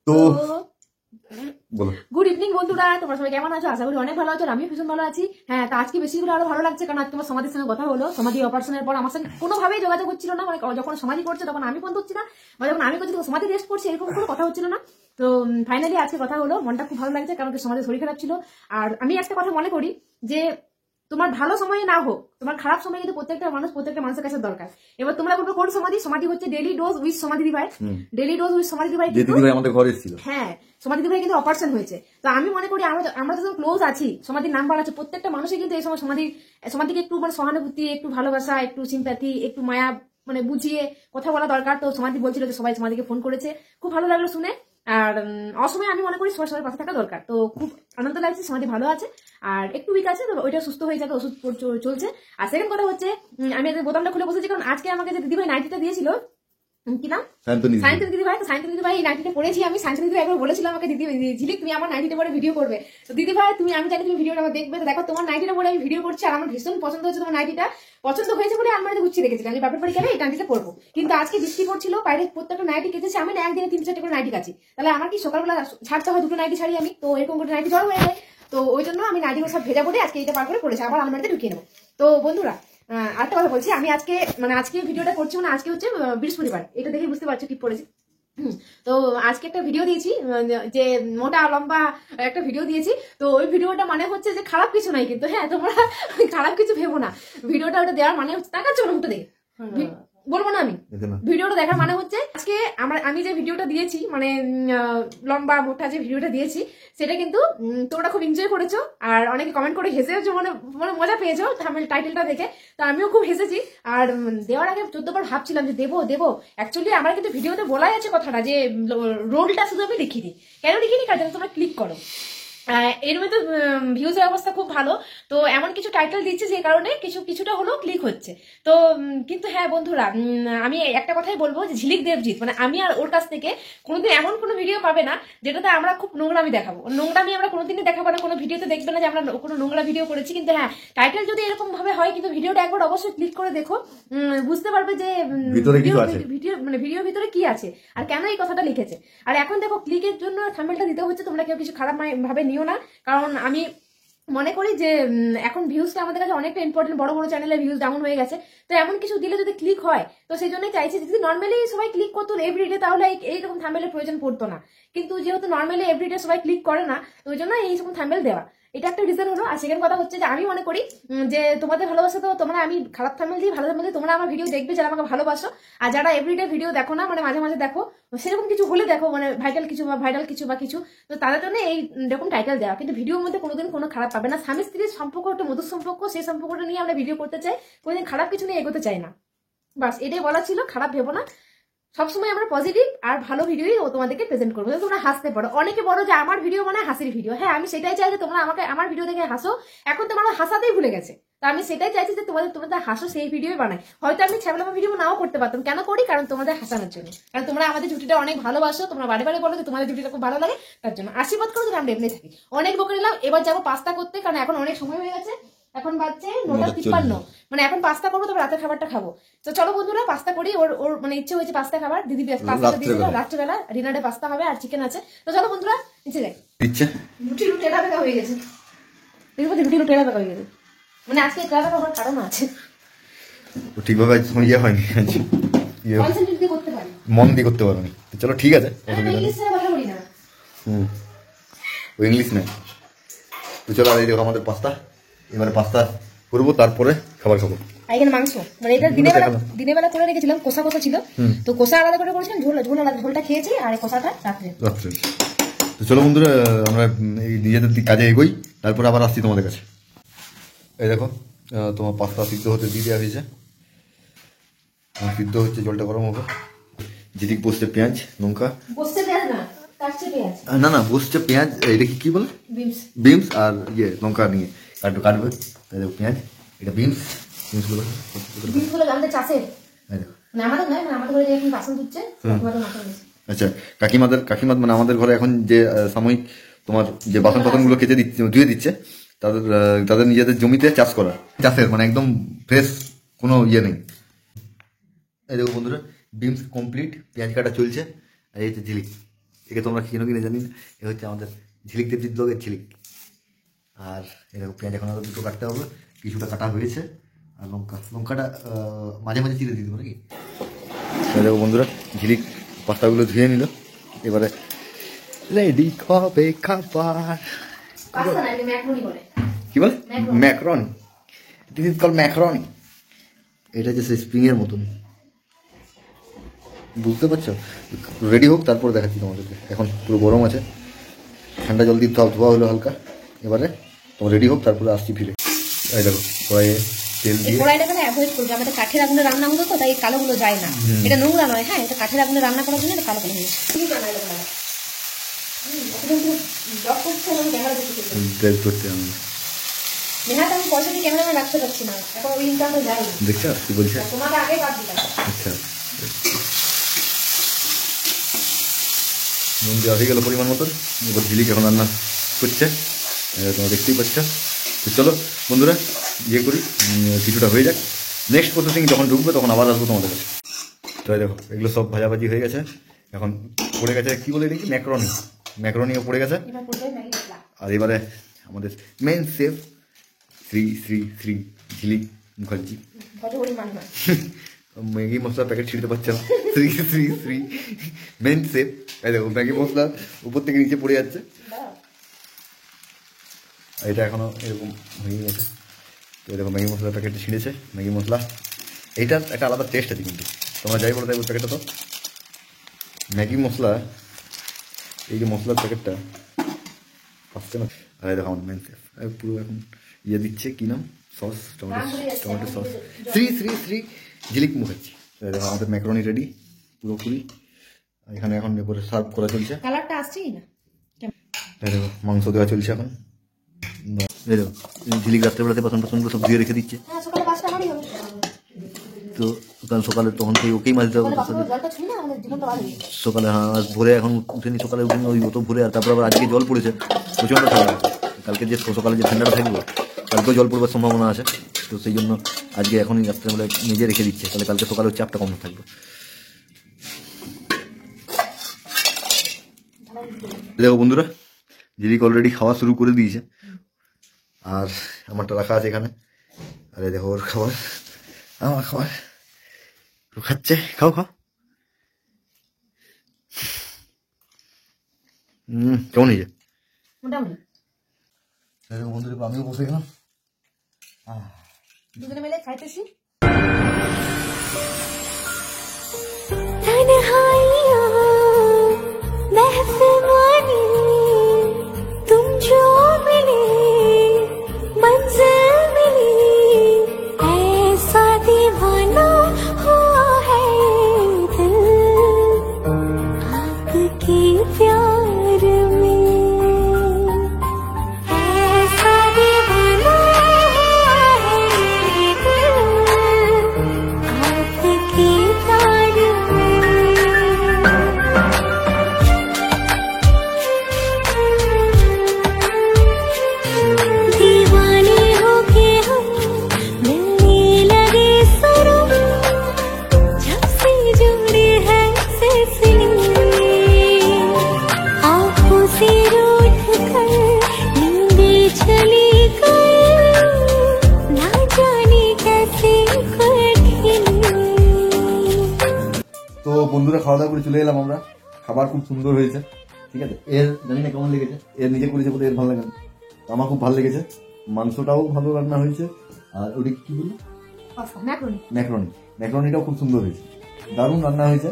তো বলো good evening বন্ধুরা, তোমরা সবাই কেমন আছো? আশা করি অনেক ভালো আছো। আমিও ভীষণ ভালো আছি। হ্যাঁ, তো আজকে বেশি করে আরো ভালো লাগছে, কারণ আজকে তোমার সমাধির সঙ্গে কথা হলো। সমাধি অপারেশনের পর আমার সঙ্গে কোনোভাবেই যোগাযোগ হচ্ছিল না, মানে যখন সমাধি করছে তখন আমি ফোন করছি না, বা যখন আমি করছি তখন সমাধি রেস্ট করছি, এরকম কোনো কথা হচ্ছিল না। তো ফাইনালি আজকে কথা হলো, মনটা খুব ভালো লাগছে, কারণ সমাধির শরীর খারাপ ছিল। আর আমি একটা কথা মনে করি যে তোমার ভালো সময় না হোক, তোমার খারাপ সময় কিন্তু প্রত্যেকটা মানুষের কাছে দরকার। এবার তোমরা বলবো কোন সমাধি? সমাধি হচ্ছে ডেইলি ডোজ উইথ সমাধি দিভাই। ডেইলি ডোজ উইথ সমাধি দিভাই দিদিভাই আমাদের ঘরে ছিল। হ্যাঁ, সমাধি দিভাই কিন্তু অপারেশন হয়েছে। তো আমি মনে করি আমরা যখন ক্লোজ আছি, সমাধির নাম্বার আছে, প্রত্যেকটা মানুষই কিন্তু এই সময় সমাধিকে একটু মানে সহানুভূতি, একটু ভালোবাসা, একটু সিম্প্যাথি, একটু মায়া মানে বুঝিয়ে কথা বলা দরকার। তো সমাধি বলছিল যে সবাই সমাধিকে ফোন করেছে, খুব ভালো লাগলো শুনে। আর অসময়ে আমি মনে করি সবার পাশে থাকা দরকার। তো খুব আনন্দ লাগছে, সমাধি ভালো আছে, আর একটু উইক আছে, তো ওইটা সুস্থ হয়ে যাবে, ওষুধ চলছে। আর সেকেন্ড কথা হচ্ছে, আমি বোতামটা খুলে বসেছি, কারণ আজকে আমাকে যে দিদিভাই নাইটিটা দিয়েছিল, কি নাম, সায়ন্তনী দিদিভাই। তো সায়ন্তনী দিদিভাই এই নাইটিটা পড়েছি আমি। সায়ন্তনী দিদিভাই একবার বলেছিল আমাকে, দিদি ঝিলিক তুমি আমার নাইটিটা পরে ভিডিও করবে। তো দিদিভাই তুমি, আমি জানি তুমি ভিডিওটা আমার দেখবে, তো দেখো তোমার নাইটিটা পরে আমি ভিডিও করছি, আর আমার ভীষণ পছন্দ হচ্ছে তোমার নাইটিটা। পছন্দ হয়েছে বলে আমি গুছিয়ে রেখেছিলাম, আমি বাপের বাড়ি গেলে এই নাইটিটা পরবো। কিন্তু আজকে বৃষ্টি পড়ছিল, বাইরে প্রত্যেকটা নাইটি কেটেছে, আমি না একদিনে 3-4টা করে নাইটি কাছি, তাহলে আমার কি সকালবেলা ছাড়তে হয়, 2টো নাইটি ছাড়ি আমি, তো এরকম করে নাইটি জড়ো হয়ে যায়। তো ওই জন্য আমি নাইটিগুলো সব ভেজা বলে আজকে এটা পার করে পড়েছি, আবার আলমারিতে ঢুকিয়ে নেবো। তো বন্ধুরা, আরেকটা কথা বলছি, আমি আজকে ভিডিওটা করছি, মানে আজকে হচ্ছে বৃহস্পতিবার, এটা দেখে বুঝতে পারছো ঠিক পড়েছি। তো আজকে একটা ভিডিও দিয়েছি, যে মোটা লম্বা একটা ভিডিও দিয়েছি। তো ওই ভিডিওটা মানে হচ্ছে যে খারাপ কিছু নাই, কিন্তু হ্যাঁ তোমরা খারাপ কিছু ভেবো না। ভিডিওটা ওটা দেওয়ার মানে হচ্ছে, টাকা চলো ওটা দেখে বলবো না আমি। ভিডিওটা দেখার মানে হচ্ছে, আজকে আমি যে ভিডিওটা দিয়েছি, মানে লম্বা মোটা যে ভিডিওটা দিয়েছি, সেটা কিন্তু তোমরা খুব এনজয় করেছো, আর অনেকে কমেন্ট করে হেসেছো, মানে মজা পেয়েছো টাইটেলটা দেখে। তো আমিও খুব হেসেছি। আর দেওয়ার আগে 14বার ভাবছিলাম যে দেবো। অ্যাকচুয়ালি আমার কিন্তু ভিডিওতে বলাই আছে কথাটা, যে রোলটা শুধু আমি লিখিনি। কেন লিখিনি? কারণ তোমরা ক্লিক করো। এর মধ্যে ভিউজের অবস্থা খুব ভালো, তো এমন কিছু টাইটেল দিচ্ছে যে কারণে কিছুটা হলেও ক্লিক হচ্ছে। তো কিন্তু হ্যাঁ বন্ধুরা, আমি একটা কথাই বলবো, যে ঝিলিক দেবজিৎ, মানে আমি আর ওর কাছ থেকে কোনোদিন এমন কোনো ভিডিও পাবে না যেটাতে আমরা খুব নোংরামি দেখাবো। নোংরামি আমরা কোনোদিনই দেখাবো না, কোনো ভিডিওতে দেখবে না যে আমরা কোনো নোংরা ভিডিও করেছি। কিন্তু হ্যাঁ, টাইটেল যদি এরকম ভাবে হয়, কিন্তু ভিডিওটা একবার অবশ্যই ক্লিক করে দেখো, বুঝতে পারবে যে ভিডিওর ভিতরে কি আছে আর কেন এই কথাটা লিখেছে। আর এখন দেখো, ক্লিকের জন্য থাম্বনেলটা দিতে হচ্ছে, তোমরা কেউ কিছু খারাপ ভাবে নিও না, কারণ আমি মনে করি যে এখন ভিউজটা আমাদের কাছে অনেকটা ইম্পর্টেন্ট। বড় বড় চ্যানেলে ভিউজ ডাউন হয়ে গেছে, তো এমন কিছু দিলে যদি ক্লিক হয়, তো সেই জন্যই চাইছি, যদি নর্মালি সবাই ক্লিক করতো এভরিডে, তাহলে এইরকম থাম্বনেলের প্রয়োজন পড়তো না। কিন্তু যেহেতু নর্মালি এভরিডে সবাই ক্লিক করে না, তো ওই জন্য এইরকম থাম্বনেল দেওয়া, এটা একটা রিজন হলো। আর সেকেন্ড কথা হচ্ছে যে আমি মনে করি যে তোমাদের ভালোবাসা, তো তোমরা, আমি খারাপ থাম্বনেল দিই, ভালো থাম্বনেল দিই, তোমরা আমার ভিডিও দেখবে যারা আমাকে ভালোবাসো। আর যারা এভরিডে ভিডিও দেখো না, মানে মাঝে মাঝে দেখো, সেরকম কিছু হলে দেখো, মানে ভাইরাল কিছু বা কিছু, তো তাদের জন্য এই রকম টাইটেল দেওয়া। কিন্তু ভিডিওর মধ্যে কোনোদিন কোনো খারাপ পাবে না। স্বামী স্ত্রীর সম্পর্ক একটা মধুর সম্পর্ক, সেই সম্পর্কটা নিয়ে আমরা ভিডিও করতে চাই, কোনোদিন খারাপ কিছু নিয়ে এগোতে চাই না। বাস এটাই বলা ছিল, খারাপ ভেবো না। সবসময় আমরা পজিটিভ আর ভালো ভিডিওই তোমাদেরকে প্রেজেন্ট করবো, তোমরা হাসতে পারো। অনেকে বলো যে আমার ভিডিও মানে হাসির ভিডিও, হ্যাঁ আমি সেটাই চাই যে তোমরা আমার ভিডিও দেখে হাসো। এখন তোমরা হাসাতেই ভুলে গেছে, তো আমি সেটাই চাইছি যে তোমাদের হাসো, সেই ভিডিও বানাই। হয়তো আমি ছ্যাবলামা ভিডিও নাও করতে পারতাম, কেন করি? কারণ তোমাদের হাসানোর জন্য, কারণ তোমরা আমাদের জুটিটা অনেক ভালোবাসো, তোমরা বারে বারে বলো যে তোমাদের জুটিটা খুব ভালো লাগে, তার জন্য আশীর্বাদ করো যে আমরা এমনি থাকি। অনেক বকে নিলাম, এবার যাবো পাস্তা করতে, কারণ এখন অনেক সময় হয়ে গেছে, এখন বাজছে 9:53, মানে এখন পাস্তা করবো, তবে রাতের খাবারটা খাবো। তো চলো বন্ধুরা, পাস্তা করি। ওর মানে ইচ্ছে হয়েছে পাস্তা খাবার, দিদি পাস্তা দিয়েছিল রাত্রেবেলা, ডিনারে পাস্তা হবে আর চিকেন আছে। তো চলো বন্ধুরা, নিচে যাই। রুটি এটা দেখা হয়ে গেছে, রুটি এটা দেখা হয়ে গেছে, মানে আজকে এটা দেখা হওয়ার কারণ আছে, ঠিকভাবে ইয়ে হয়নি, মন দিয়ে করতে পারোনি। চলো ঠিক আছে, ও ইংলিশ নেই। তো চলো, আর এই দেখো আমাদের পাস্তা, এবারে পাস্তা করবো, তারপরে খাবার খাবো। এখানে মাংস, মানে এটা দিনের বেলা করে রেখেছিলাম, কষা ছিল, তো কষা আলাদা করে করেছিলাম, ঝোলটা খেয়েছি, আর কষাটা রাত্রে। তো চলো বন্ধুরা, আমরা এই নিজেদের কাজে এগোই, তারপরে আবার আসছি তোমাদের কাছে। এই দেখো, তোমার পাস্তা সিদ্ধ হতে দিয়ে দেওয়া হয়েছে, সিদ্ধ হচ্ছে, জলটা গরম হবে। যেদিক বসছে পেঁয়াজ লঙ্কা, না বসছে পেঁয়াজ, এটা কি বলে, বিমস আর ইয়ে লঙ্কা নিয়ে কাটবে। দেখো পেঁয়াজ, এটা বিমস আচ্ছা, কাকিমাদের মানে আমাদের ঘরে এখন যে সাময়িক তোমার যে বাসন টাসনগুলো কেটে ধুয়ে দিচ্ছে, তাদের নিজেদের জমিতে চাষ করা, চাষের মানে একদম ফ্রেশ, কোনো ইয়ে নেই। এই দেখো বন্ধুরা, বিমস কমপ্লিট, পেঁয়াজ কাটা চলছে, আর এই যে ঝিলিক, একে তোমরা কিনো কিনে জানি না, এ হচ্ছে আমাদের ঝিলিক দেবজিৎ ব্লগের ঝিলিক। আর এরকম পেঁয়াজ এখন আরও দুটো কাটতে হবে, কিছুটা কাটা হয়েছে। আর লঙ্কাটা মাঝে মাঝে চিড়ে দিয়ে দেবো নাকি। দেখো বন্ধুরা, ঝিলিক পাস্তাগুলো ধুয়ে নিল, এবারে রেডি হবে খাবার। কি বলে? Macron, this is call macaroni. এটা হচ্ছে স্প্রিংয়ের মতন, বুঝতে পারছো? রেডি হোক তারপর দেখাচ্ছি তোমাদেরকে। এখন পুরো গরম আছে, ঠান্ডা জল দিয়ে ধোয়া হলো হালকা। এবারে তোমার রেডি হোক তারপরে আসছি ফিরে। এই দেখো কড়াইয়ে তেল দিয়ে, কড়াইটা মানে অ্যাভয়েড করবে, আমাদের কাঠের আগুনে রান্না হতো তো, তাই কালোগুলো যায় না। এটা নোংরা নয়, হ্যাঁ, এটা কাঠের আগুনে রান্না করার জন্য এটা কালো কালো হয়ে নেহাত আমি পয়সা দিয়ে ক্যামেরা রাখতে পারছি না, এখন ওই ইনকামটা যায় না। দেখছো কি বলছে? তোমাকে আগে বাদ দিলাম। আচ্ছা, নুন দেওয়া হয়ে গেল পরিমাণ মতন। এবার ঝিলিক এখন রান্না করছে, তোমরা দেখতেই পাচ্ছ। তো চলো বন্ধুরা, ইয়ে করি, কিছুটা হয়ে যাক। নেক্সট প্রসেসিং যখন ঢুকবে তখন আবার আসবো তোমাদের কাছে। তো দেখো এগুলো সব ভাজাভাজি হয়ে গেছে, এখন পড়ে গেছে কি বলে দেখি, ম্যাকরনিও পড়ে গেছে। আর এবারে আমাদের main chef Shri Shri Shri Jhilik Mukherjee Maggi মশলার প্যাকেট ছিঁড়তে পারছে না। Shri Shri Shri main chef. এই দেখো ম্যাগি মশলা উপর থেকে নিচে পড়ে যাচ্ছে। এটা এখনো এরকম হয়ে গেছে। তো দেখো ম্যাগি মশলার প্যাকেটটা ছিঁড়েছে। ম্যাগি মশলা এইটার একটা আলাদা টেস্ট আছে, কিন্তু তোমরা যাই বলো তাই প্যাকেটটা তো ম্যাগি মশলা, এই যে মশলার প্যাকেটটা আসছে না। আর দেখো আমার মেন শেফ পুরো এখন ইয়ে দিচ্ছে, কি নাম, sauce, tomato sauce, Shri Shri Shri Jhilik Mukherjee. দেখো আমাদের ম্যাকরনি রেডি পুরোপুরি। এখানে এখন এরপরে সার্ভ করা চলছে। কালারটা আসছেই না। দেখো মাংস দেওয়া চলছে এখন। এই দেখো ঝিলিক রাত্রেবেলাতে বাসনগুলো সব ধুয়ে রেখে দিচ্ছে। তো কাল সকালে তখন থেকে ওকেই মাছ দেওয়া সকালে। হ্যাঁ, আজ ভোরে এখন উঠেনি, সকালে উঠেনি, ওই অত ভোরে। আর তারপর আবার আজকে জল পড়েছে প্রচণ্ড ঠান্ডা। কালকে যে সকালে যে ঠান্ডাটা থাকবে, কালকেও জল পড়বার সম্ভাবনা আছে। তো সেই জন্য আজকে এখনই রাত্রেবেলা নিজে রেখে দিচ্ছে, তাহলে কালকে সকালে চাপটা কম থাকবে। দেখো বন্ধুরা, ঝিলিক অলরেডি খাওয়া শুরু করে দিয়েছে, আর আমারটা রাখা আছে এখানে। আরে দেখো ওর খাবার, আমার খাবার খাচ্ছে। খাও খাও। কেমন হয়েছে? বন্ধুরা আমিও বসে গেলাম, দুজনে মিলে খাইতেছি। তো বন্ধুরা খাওয়া দাওয়া করে চলে এলাম আমরা। খাবার খুব সুন্দর হয়েছে, ঠিক আছে। এর জানি না কেমন লেগেছে, এর নিজে করেছে বলে এর ভালো লাগে না, আমার খুব ভালো লেগেছে। মাংসটাও ভালো রান্না হয়েছে। আর ওটা কি বললো, ম্যাকরনিটাও খুব সুন্দর হয়েছে, দারুণ রান্না হয়েছে।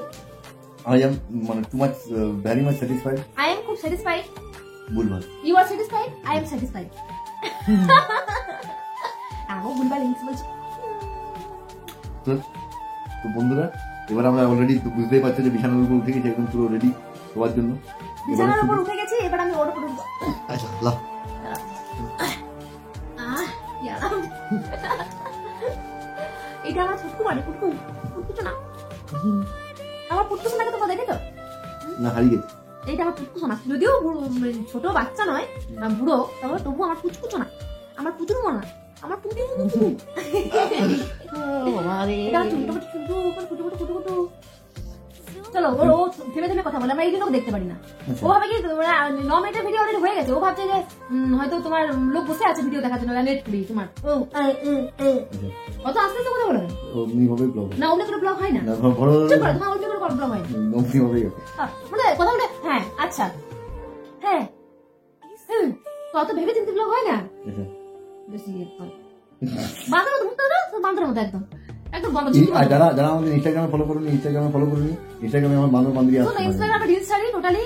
আই এম মানে too much very much satisfied. I am খুব স্যাটিসফাইড। ভুলভাল, you are satisfied, I am satisfied. আমও ভুলভাল ইংলিশ বলছি। তো বন্ধুরা, এবার আমরা অলরেডি বুঝতেই পারছি যে বিছানার উপর উঠে গেছি, একদম পুরো রেডি হওয়ার জন্য। বিছানার উপর উঠে গেছি, এবার আমি ওর উপর উঠবো। আচ্ছা লাও। এটা আমার ছুটকু মানে পুটকুচো না, আমার পুটকুচো নাকি তোমরা দেখেছো না? হারিয়ে গেছে। এইটা আমার পুটকুচো না, যদিও ছোট বাচ্চা নয়, বুড়ো, তারপরে তবু আমার পুচকুচো না, আমার পুতুর মনে না, আমার পুতুর এটা ছোট ছোট কুটু কুটু কুটু কুটু। চলো ও থেমে থেমে কথা বলে, আমরা এইগুলো দেখতে পারি না। ও ভাবে কি 9 মিনিটের ভিডিও অলরেডি হয়ে গেছে, ও ভাবছে যে হয়তো তোমার লোক বসে আছে ভিডিও দেখার জন্য, নেট ফ্রি তোমার অত আস্তে আস্তে কথা বলে না, ওগুলো কোনো ব্লগ হয় না। চুপ করো, তোমার ওগুলো কোনো ব্লগ হয় না। মানে কথা বলে হ্যাঁ আচ্ছা হ্যাঁ তো অত ভেবে চিন্তে ব্লগ হয় না। বেশি বাঁদরের মতো বাঁদরের মতো একদম একদম বন্ধ। যারা যারা আমাদের ইনস্টাগ্রামে ফলো করুন, ইনস্টাগ্রামে আমার বান্ধব বান্ধবী আছে। ইনস্টাগ্রামে রিলস ছাড়ি টোটালি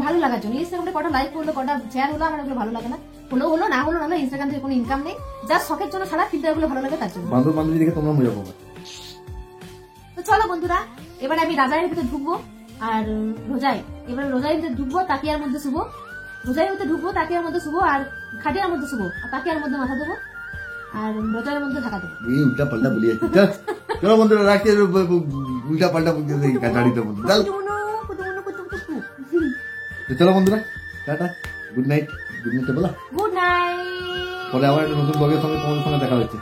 ভালো লাগার জন্য। ইনস্টাগ্রামে কটা লাইক করলো, কটা শেয়ার হলো, আমার ওগুলো ভালো লাগে না। হলো না হলো না, ইনস্টাগ্রাম থেকে কোনো ইনকাম নেই, যা শখের জন্য ছাড়া ফিল্টার গুলো ভালো লাগে তার জন্য। বান্ধব বান্ধবী দেখে তোমরা মজা পাবে। তো চলো বন্ধুরা, এবার আমি রাজাইয়ের ভিতরে ঢুকবো আর এবার রোজাইয়ের ভিতরে ঢুকবো, তাকিয়ার মধ্যে শুবো। রোজাইয়ের ভিতরে ঢুকবো, তাকিয়ার মধ্যে শুবো, আর খাটিয়ার মধ্যে শুবো, আর তাকিয়ার মধ্যে মাথা দেবো, আর রোজাইয়ের মধ্যে ঢাকা দেবো। উল্টা পাল্টা বলিয়ে চলো বন্ধুরা, রাখতে উল্টা পাল্টা বলতে গাড়িতে বলতে চলো বন্ধুরা, টাটা, গুড নাইট বলা। Good night. পরে আবার একটা নতুন ব্লগের সঙ্গে তোমাদের সঙ্গে দেখা হচ্ছে।